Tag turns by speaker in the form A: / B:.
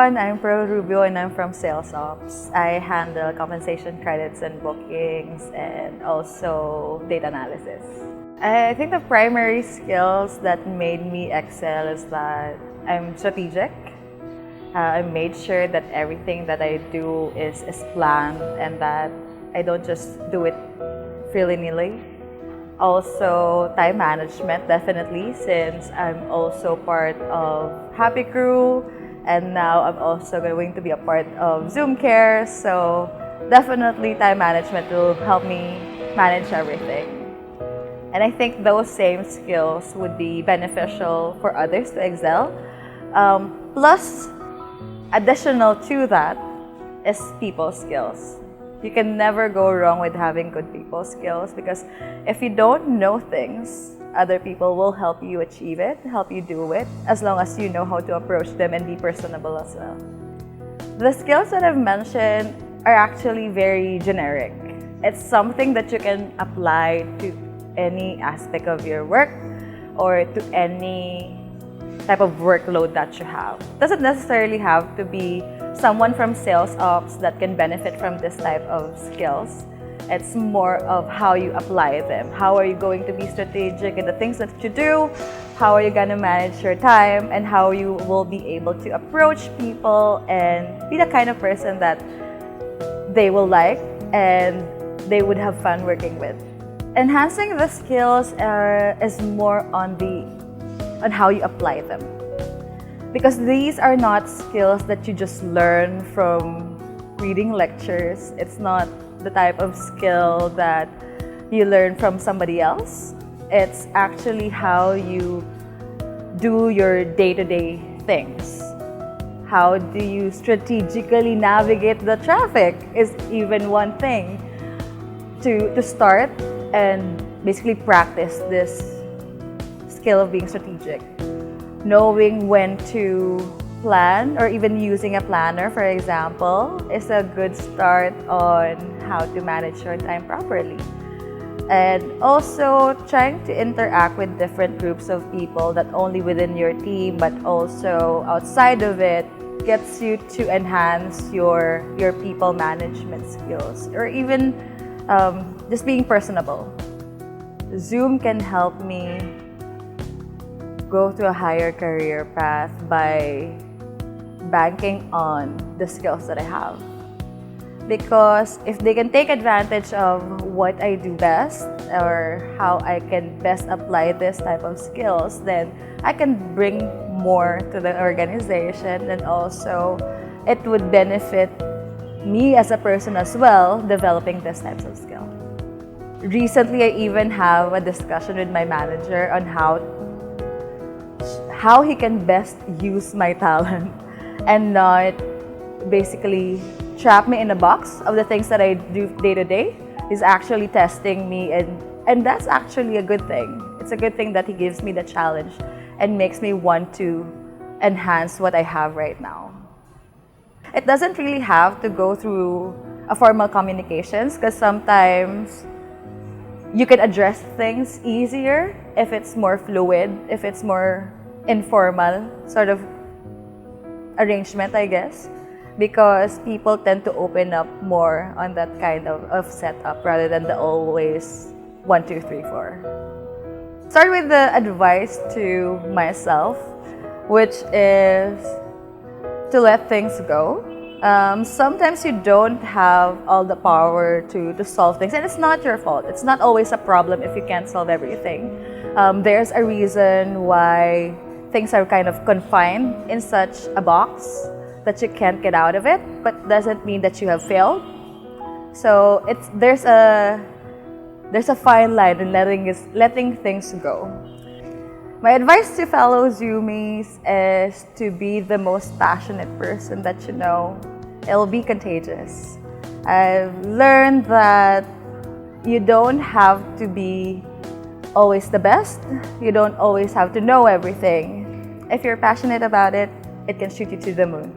A: everyone, I'm Pro Rubio and I'm from Sales Ops. I handle compensation credits and bookings and also data analysis. I think the primary skills that made me excel is that I'm strategic. I made sure that everything that I do is planned and that I don't just do it willy-nilly. Also, time management, definitely, since I'm also part of Happy Crew and now I'm also going to be a part of Zoom Care. So definitely time management will help me manage everything. And I think those same skills would be beneficial for others to excel. Plus, additional to that is people skills. You can never go wrong with having good people skills because if you don't know things, other people will help you achieve it, help you do it, as long as you know how to approach them and be personable as well. The skills that I've mentioned are actually very generic. It's something that you can apply to any aspect of your work or to any type of workload that you have. It doesn't necessarily have to be someone from sales ops that can benefit from this type of skills. It's more of how you apply them. How are you going to be strategic in the things that you do? How are you going to manage your time? And how you will be able to approach people and be the kind of person that they will like and they would have fun working with. Enhancing the skills is more on how you apply them. Because these are not skills that you just learn from reading lectures. It's not the type of skill that you learn from somebody else. It's actually how you do your day-to-day things. How do you strategically navigate the traffic is even one thing to start and basically practice this skill of being strategic. Knowing when to plan or even using a planner, for example, is a good start on how to manage your time properly. And also trying to interact with different groups of people, not only within your team, but also outside of it, gets you to enhance your people management skills or even just being personable. Zoom can help me go to a higher career path by banking on the skills that I have. Because if they can take advantage of what I do best or how I can best apply this type of skills, then I can bring more to the organization and also it would benefit me as a person as well developing these types of skills. Recently, I even have a discussion with my manager on how he can best use my talent and not basically trap me in a box of the things that I do day to day. He's actually testing me and that's actually a good thing. It's a good thing that he gives me the challenge and makes me want to enhance what I have right now. It doesn't really have to go through a formal communications because sometimes you can address things easier if it's more fluid, if it's more informal sort of arrangement, I guess, because people tend to open up more on that kind of setup rather than the always 1, 2, 3, 4. Start with the advice to myself, which is to let things go. Sometimes you don't have all the power to solve things, and it's not your fault. It's not always a problem if you can't solve everything. There's a reason why things are kind of confined in such a box that you can't get out of it, but doesn't mean that you have failed. So there's a fine line in letting things go. My advice to fellow Zoomies is to be the most passionate person that you know. It'll be contagious. I've learned that you don't have to be always the best. You don't always have to know everything. If you're passionate about it, it can shoot you to the moon.